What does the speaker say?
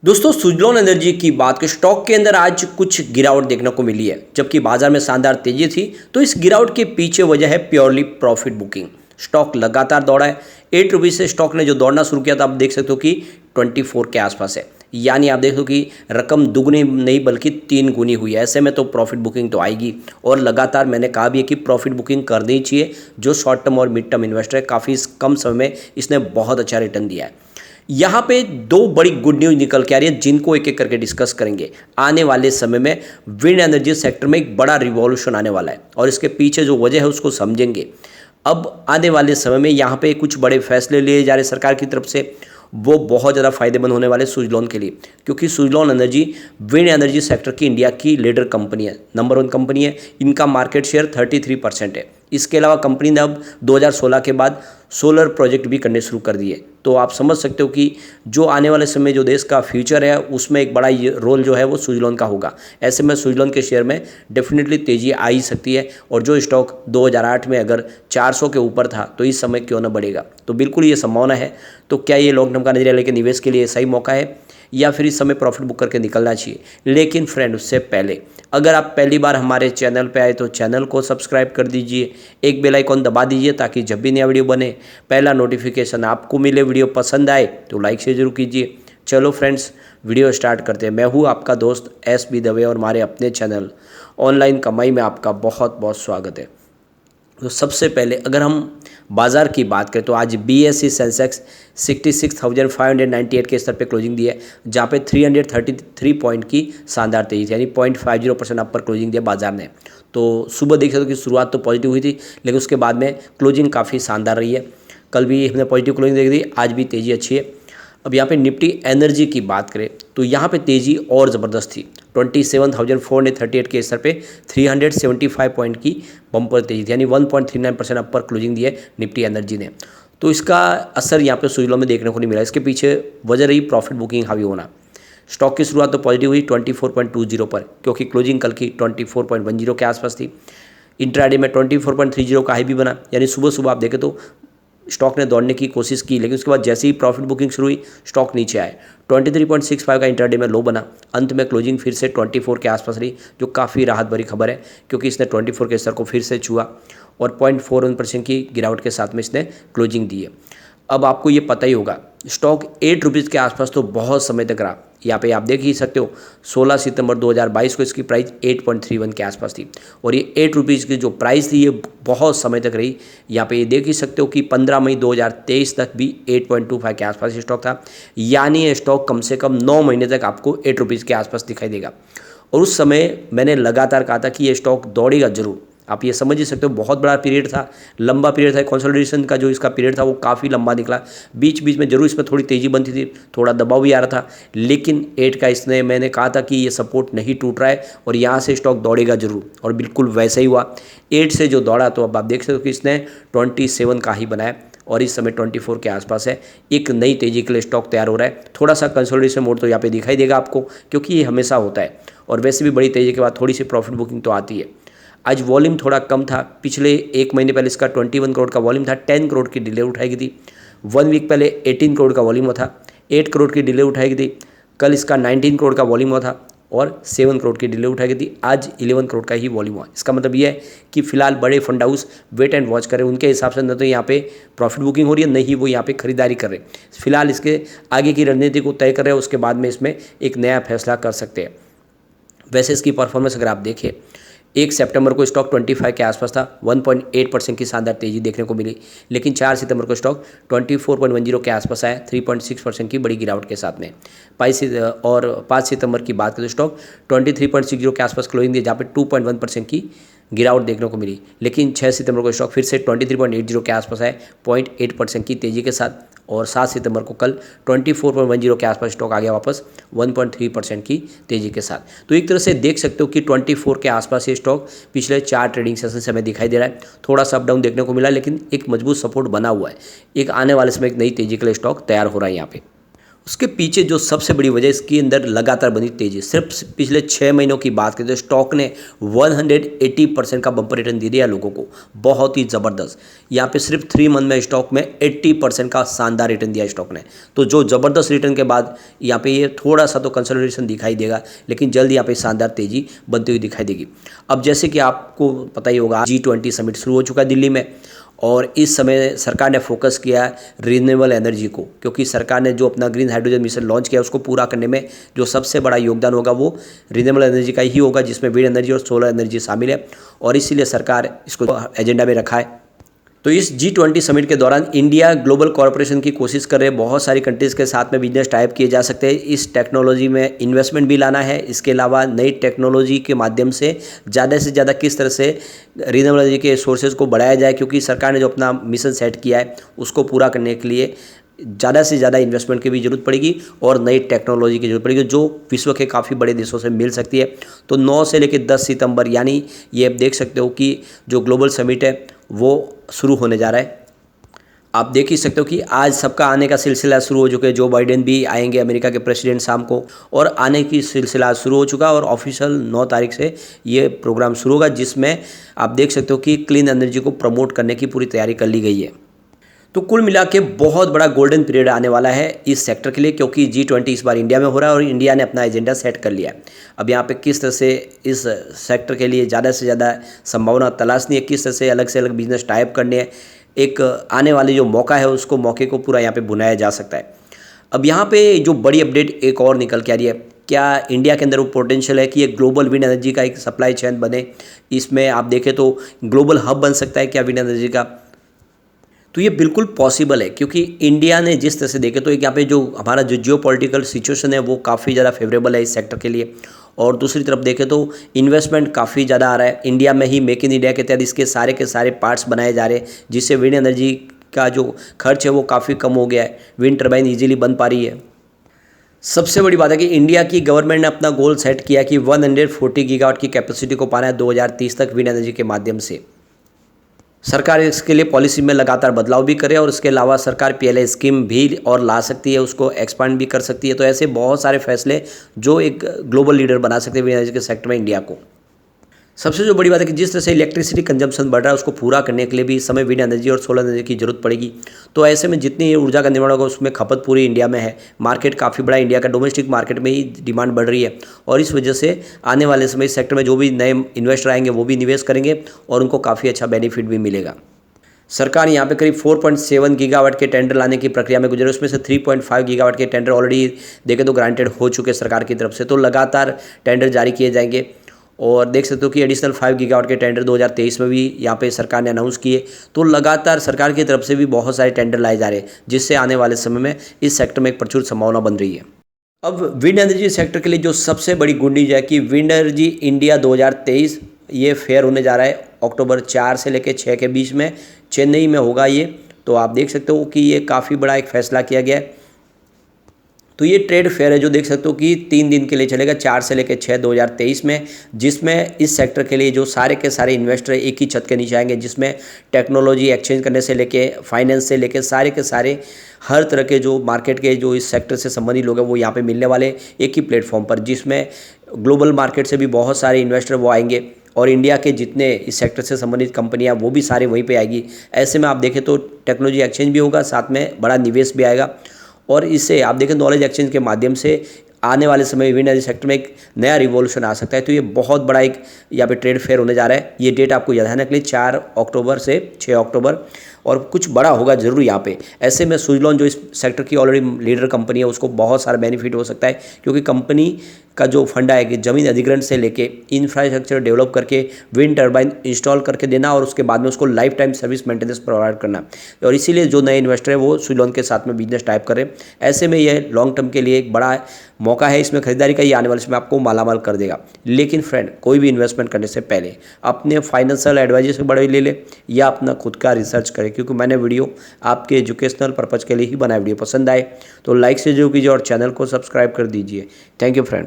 दोस्तों सुजलॉन एनर्जी की बात करें स्टॉक के अंदर आज कुछ गिरावट देखने को मिली है। जबकि बाजार में शानदार तेजी थी तो इस गिरावट के पीछे वजह है प्योरली प्रॉफिट बुकिंग। स्टॉक लगातार दौड़ा है। 8 रुपीज़ से स्टॉक ने जो दौड़ना शुरू किया था आप देख सकते हो कि 24 के आसपास है। यानी आप देख लो कि रकम दुगनी नहीं बल्कि 3 गुनी हुई है। ऐसे में तो प्रॉफिट बुकिंग तो आएगी और लगातार मैंने कहा भी है कि प्रॉफिट बुकिंग करनी ही चाहिए। जो शॉर्ट टर्म और मिड टर्म इन्वेस्टर है काफ़ी कम समय में इसने बहुत अच्छा रिटर्न दिया है। यहाँ पे दो बड़ी गुड न्यूज़ निकल के आ रही है जिनको एक एक करके डिस्कस करेंगे। आने वाले समय में विंड एनर्जी सेक्टर में एक बड़ा रिवॉल्यूशन आने वाला है और इसके पीछे जो वजह है उसको समझेंगे। अब आने वाले समय में यहाँ पे कुछ बड़े फैसले लिए जा रहे सरकार की तरफ से, वो बहुत ज़्यादा फायदेमंद होने वाले सुजलॉन के लिए, क्योंकि Suzlon energy wind energy sector की इंडिया की लीडर कंपनी है, नंबर 1 कंपनी है। इनका मार्केट शेयर 33% है। इसके अलावा कंपनी ने अब 2016 के बाद सोलर प्रोजेक्ट भी करने शुरू कर दिए। तो आप समझ सकते हो कि जो आने वाले समय जो देश का फ्यूचर है उसमें एक बड़ा रोल जो है वो सुजलॉन का होगा। ऐसे में सुजलॉन के शेयर में डेफिनेटली तेज़ी आ ही सकती है और जो स्टॉक 2008 में अगर 400 के ऊपर था तो इस समय क्यों ना बढ़ेगा। तो बिल्कुल ये संभावना है। तो क्या ये लॉन्ग टर्म का नजरिया लेके निवेश के लिए सही मौका है या फिर इस समय प्रॉफिट बुक करके निकलना चाहिए। लेकिन फ्रेंड उससे पहले अगर आप पहली बार हमारे चैनल पे आए तो चैनल को सब्सक्राइब कर दीजिए, एक बेल आइकॉन दबा दीजिए ताकि जब भी नया वीडियो बने पहला नोटिफिकेशन आपको मिले। वीडियो पसंद आए तो लाइक शेयर जरूर कीजिए। चलो फ्रेंड्स वीडियो स्टार्ट करते हैं। मैं हूँ आपका दोस्त SB दवे और हमारे अपने चैनल ऑनलाइन कमाई में आपका बहुत बहुत स्वागत है। तो सबसे पहले अगर हम बाज़ार की बात करें तो आज BSE सेंसेक्स 66,598 के स्तर पे क्लोजिंग दी है, जहाँ पे 333 पॉइंट की शानदार तेजी थी, यानी 0.50% अपर क्लोजिंग दिया बाजार ने। तो सुबह देख सकते हो कि शुरुआत तो पॉजिटिव हुई थी लेकिन उसके बाद में क्लोजिंग काफ़ी शानदार रही है। कल भी हमने पॉजिटिव क्लोजिंग देखी थी, आज भी तेज़ी अच्छी है। अब यहाँ पे निफ्टी एनर्जी की बात करें तो यहाँ पे तेज़ी और ज़बरदस्त थी। 27,438 के स्तर पे 375 पॉइंट की बम्पर तेजी थी, यानी 1.39% अपर क्लोजिंग दी है निफ्टी एनर्जी ने। तो इसका असर यहाँ पे सुजलॉन में देखने को नहीं मिला। इसके पीछे वजह रही प्रॉफिट बुकिंग हावी होना। स्टॉक की शुरुआत तो पॉजिटिव हुई 24.20 पर, क्योंकि क्लोजिंग कल की 24.10 के आसपास थी। इंट्राडे में 24.30 का हाई भी बना, यानी सुबह सुबह आप देखें तो स्टॉक ने दौड़ने की कोशिश की लेकिन उसके बाद जैसे ही प्रॉफिट बुकिंग शुरू हुई स्टॉक नीचे आए। 23.65 का इंटरडे में लो बना। अंत में क्लोजिंग फिर से 24 के आसपास रही, जो काफ़ी राहत भरी खबर है क्योंकि इसने 24 के स्तर को फिर से छुआ और 0.41% की गिरावट के साथ में इसने क्लोजिंग दी है। अब आपको ये पता ही होगा स्टॉक 8 रुपीज़ के आसपास तो बहुत समय तक रहा। यहाँ पे आप देख ही सकते हो 16 सितंबर 2022 को इसकी प्राइस 8.31 के आसपास थी और ये 8 रुपीज़ की जो प्राइस थी ये बहुत समय तक रही। यहाँ पे ये देख ही सकते हो कि 15 मई 2023 तक भी 8.25 के आसपास स्टॉक था, यानी ये स्टॉक कम से कम 9 महीने तक आपको 8 रुपीज़ के आसपास दिखाई देगा। और उस समय मैंने लगातार कहा था कि ये स्टॉक दौड़ेगा जरूर। आप ये समझ ही सकते हो बहुत बड़ा पीरियड था, लंबा पीरियड था। कंसोलिडेशन का जो इसका पीरियड था वो काफ़ी लंबा निकला। बीच बीच में जरूर इसमें थोड़ी तेज़ी बनती थी, थोड़ा दबाव भी आ रहा था, लेकिन 8 का इसने मैंने कहा था कि ये सपोर्ट नहीं टूट रहा है और यहाँ से स्टॉक दौड़ेगा जरूर और बिल्कुल वैसा ही हुआ। 8 से जो दौड़ा तो अब आप देख सकते हो कि इसने 27 का ही बनाया और इस समय 24 के आसपास है। एक नई तेज़ी के लिए स्टॉक तैयार हो रहा है। थोड़ा सा कंसोलिडेशन मोड तो यहाँ पे दिखाई देगा आपको, क्योंकि ये हमेशा होता है और वैसे भी बड़ी तेज़ी के बाद थोड़ी सी प्रॉफिट बुकिंग तो आती है। आज वॉल्यूम थोड़ा कम था। पिछले 1 महीने पहले इसका 21 करोड़ का वॉल्यूम था, 10 करोड़ की डिले उठाई थी। 1 वीक पहले 18 करोड़ का वॉल्यूम था, 8 करोड़ की डिले उठाई थी। कल इसका 19 करोड़ का वॉल्यूम हुआ था और 7 करोड़ की डिले उठाई थी। आज 11 करोड़ का ही वॉल्यूम हुआ। इसका मतलब यह है कि फिलहाल बड़े fund house wait and watch करें। उनके हिसाब से न तो यहाँ पे प्रॉफिट बुकिंग हो रही है, नहीं वो यहाँ पे खरीदारी कर रहे हैं। फिलहाल इसके आगे की रणनीति को तय कर रहे हैं, उसके बाद में इसमें एक नया फैसला कर सकते हैं। वैसे इसकी परफॉर्मेंस अगर आप देखें 1 सितंबर को स्टॉक 25 के आसपास था, 1.8% की शानदार तेजी देखने को मिली। लेकिन 4 सितंबर को स्टॉक 24.10 के आसपास आया, 3.6% की बड़ी गिरावट के साथ में। 5 सितंबर की बात करें तो स्टॉक 23.60 के आसपास क्लोजिंग दिया, जहाँ पे 2.1% की गिरावट देखने को मिली। लेकिन 6 सितंबर को स्टॉक फिर से 23.80 के आसपास आए, 0.8% की तेजी के साथ। और 7 सितंबर को कल 24.10 के आसपास स्टॉक आ गया वापस 1.3% की तेजी के साथ। तो एक तरह से देख सकते हो कि 24 के आसपास ये स्टॉक पिछले 4 ट्रेडिंग सेशन से हमें दिखाई दे रहा है। थोड़ा सा अप डाउन देखने को मिला लेकिन एक मजबूत सपोर्ट बना हुआ है। एक आने वाले समय एक नई तेजी के लिए स्टॉक तैयार हो रहा है यहाँ पे। उसके पीछे जो सबसे बड़ी वजह इसके अंदर लगातार बनी तेजी, सिर्फ पिछले 6 महीनों की बात करें तो स्टॉक ने 180% का बम्पर रिटर्न दे दिया लोगों को, बहुत ही ज़बरदस्त। यहाँ पे सिर्फ 3 मंथ में स्टॉक में 80% का शानदार रिटर्न दिया स्टॉक ने। तो जो ज़बरदस्त रिटर्न के बाद यहाँ पे ये थोड़ा सा तो कंसोलिडेशन दिखाई देगा, लेकिन जल्द यहाँ पे शानदार तेजी बनती हुई दिखाई देगी। अब जैसे कि आपको पता ही होगा, G20 समिट शुरू हो चुका है दिल्ली में, और इस समय सरकार ने फोकस किया है रिन्यूएबल एनर्जी को, क्योंकि सरकार ने जो अपना ग्रीन हाइड्रोजन मिशन लॉन्च किया उसको पूरा करने में जो सबसे बड़ा योगदान होगा वो रिन्यूएबल एनर्जी का ही होगा, जिसमें विंड एनर्जी और सोलर एनर्जी शामिल है, और इसीलिए सरकार इसको एजेंडा में रखा है। तो इस G20 समिट के दौरान इंडिया ग्लोबल कॉर्पोरेशन की कोशिश कर रहे हैं, बहुत सारी कंट्रीज़ के साथ में बिजनेस टाइप किए जा सकते हैं, इस टेक्नोलॉजी में इन्वेस्टमेंट भी लाना है। इसके अलावा नई टेक्नोलॉजी के माध्यम से ज़्यादा किस तरह से रिन्यूएबल एनर्जी के सोर्सेज को बढ़ाया जाए, क्योंकि सरकार ने जो अपना मिशन सेट किया है उसको पूरा करने के लिए ज़्यादा से ज़्यादा इन्वेस्टमेंट की भी ज़रूरत पड़ेगी और नई टेक्नोलॉजी की ज़रूरत पड़ेगी, जो विश्व के काफ़ी बड़े देशों से मिल सकती है। तो 9 से लेकर 10 सितंबर यानी ये आप देख सकते हो कि जो ग्लोबल समिट है वो शुरू होने जा रहा है। आप देख ही सकते हो कि आज सबका आने का सिलसिला शुरू हो चुका है। जो बाइडेन भी आएंगे, अमेरिका के प्रेसिडेंट, शाम को, और आने की सिलसिला शुरू हो चुका, और ऑफिशियल 9 तारीख से ये प्रोग्राम शुरू होगा, जिसमें आप देख सकते हो कि क्लीन एनर्जी को प्रमोट करने की पूरी तैयारी कर ली गई है। तो कुल मिला के बहुत बड़ा गोल्डन पीरियड आने वाला है इस सेक्टर के लिए, क्योंकि G20 इस बार इंडिया में हो रहा है और इंडिया ने अपना एजेंडा सेट कर लिया है। अब यहाँ पे किस तरह से इस सेक्टर के लिए ज़्यादा से ज़्यादा संभावना तलाशनी है, किस तरह से अलग बिजनेस टाइप करने हैं, एक आने वाले जो मौका है उसको मौके को पूरा यहाँ पे बुनाया जा सकता है। अब यहाँ पे जो बड़ी अपडेट एक और निकल के आ रही है, क्या इंडिया के अंदर वो पोटेंशियल है कि ये ग्लोबल विंड एनर्जी का एक सप्लाई चेन बने, इसमें आप देखें तो ग्लोबल हब बन सकता है क्या विंड एनर्जी का। तो ये बिल्कुल पॉसिबल है, क्योंकि इंडिया ने जिस तरह से देखे तो एक यहाँ पे जो हमारा जो जियोपॉलिटिकल सिचुएशन है वो काफ़ी ज़्यादा फेवरेबल है इस सेक्टर के लिए, और दूसरी तरफ देखें तो इन्वेस्टमेंट काफ़ी ज़्यादा आ रहा है। इंडिया में ही मेक इन इंडिया के तहत इसके सारे के सारे पार्ट्स बनाए जा रहे हैं, जिससे विंड एनर्जी का जो खर्च है वो काफ़ी कम हो गया है, विंड टर्बाइन ईजिली बन पा रही है। सबसे बड़ी बात है कि इंडिया की गवर्नमेंट ने अपना गोल सेट किया कि 140 गीगावाट की कैपेसिटी को पाना है 2030 तक विंड एनर्जी के माध्यम से। सरकार इसके लिए पॉलिसी में लगातार बदलाव भी करे, और इसके अलावा सरकार PLI स्कीम भी और ला सकती है, उसको एक्सपांड भी कर सकती है। तो ऐसे बहुत सारे फैसले जो एक ग्लोबल लीडर बना सकते हैं विंड एनर्जी के सेक्टर में इंडिया को। सबसे जो बड़ी बात है कि जिस तरह से इलेक्ट्रिसिटी कंजम्पशन बढ़ रहा है उसको पूरा करने के लिए भी इस समय विंड एनर्जी और सोलर एनर्जी की जरूरत पड़ेगी। तो ऐसे में जितनी ऊर्जा का निर्माण होगा उसमें खपत पूरी इंडिया में है, मार्केट काफ़ी बड़ा, इंडिया का डोमेस्टिक मार्केट में ही डिमांड बढ़ रही है, और इस वजह से आने वाले समय इस सेक्टर में जो भी नए इन्वेस्टर आएंगे वो भी निवेश करेंगे और उनको काफ़ी अच्छा बेनिफिट भी मिलेगा। सरकार यहाँ पे करीब 4.7 गीगावाट के टेंडर लाने की प्रक्रिया में गुजरे, उसमें से 3.5 गीगावाट के टेंडर ऑलरेडी देखे तो ग्रांटेड हो चुके सरकार की तरफ से। तो लगातार टेंडर जारी किए जाएंगे, और देख सकते हो कि एडिशनल 5 गीगावाट के टेंडर 2023 में भी यहाँ पे सरकार ने अनाउंस किए। तो लगातार सरकार की तरफ से भी बहुत सारे टेंडर लाए जा रहे हैं, जिससे आने वाले समय में इस सेक्टर में एक प्रचुर संभावना बन रही है। अब विंड एनर्जी सेक्टर के लिए जो सबसे बड़ी गुड न्यूज है कि विंड एनर्जी इंडिया 2023 ये फेयर होने जा रहा है अक्टूबर 4 से लेकर 6 के बीच में चेन्नई में होगा ये। तो आप देख सकते हो कि ये काफ़ी बड़ा एक फैसला किया गया है। तो ये ट्रेड फेयर है जो देख सकते हो कि 3 दिन के लिए चलेगा, 4 से लेकर 6 2023 में, जिसमें इस सेक्टर के लिए जो सारे के सारे इन्वेस्टर एक ही छत के नीचे आएंगे, जिसमें टेक्नोलॉजी एक्सचेंज करने से लेके फाइनेंस से लेके सारे के सारे हर तरह के जो मार्केट के जो इस सेक्टर से संबंधित लोग हैं वो यहाँ पे मिलने वाले एक ही प्लेटफॉर्म पर, जिसमें ग्लोबल मार्केट से भी बहुत सारे इन्वेस्टर वो आएंगे, और इंडिया के जितने इस सेक्टर से संबंधित कंपनियां वो भी सारे वहीं पे आएगी। ऐसे में आप देखें तो टेक्नोलॉजी एक्सचेंज भी होगा, साथ में बड़ा निवेश भी आएगा, और इससे आप देखें नॉलेज एक्सचेंज के माध्यम से आने वाले समय विंड एनर्जी सेक्टर में एक नया रिवॉल्यूशन आ सकता है। तो ये बहुत बड़ा एक यहाँ पे ट्रेड फेयर होने जा रहा है। ये डेट आपको याद रखने के लिए 4 अक्टूबर से 6 अक्टूबर, और कुछ बड़ा होगा जरूर यहाँ पे। ऐसे में सुजलॉन जो इस सेक्टर की ऑलरेडी लीडर कंपनी है उसको बहुत सारा बेनिफिट हो सकता है, क्योंकि कंपनी का जो फंडा है कि ज़मीन अधिग्रहण से लेके इंफ्रास्ट्रक्चर डेवलप करके विंड टर्बाइन इंस्टॉल करके देना, और उसके बाद में उसको life time service maintenance provide करना, और इसीलिए जो नए इन्वेस्टर है वो सुजलॉन के साथ में बिजनेस टाइप करें। ऐसे में यह लॉन्ग टर्म के लिए एक बड़ा मौका है, इसमें खरीदारी का ये आने वाले समय आपको मालामाल कर देगा। लेकिन फ्रेंड, कोई भी इन्वेस्टमेंट करने से पहले अपने फाइनेंशियल एडवाइजर से बड़े ले ले या अपना खुद का रिसर्च करें, क्योंकि मैंने वीडियो आपके एजुकेशनल पर्पज़ के लिए ही बनाया। वीडियो पसंद आए तो लाइक से जो कीजिए और चैनल को सब्सक्राइब कर दीजिए। Thank you friend.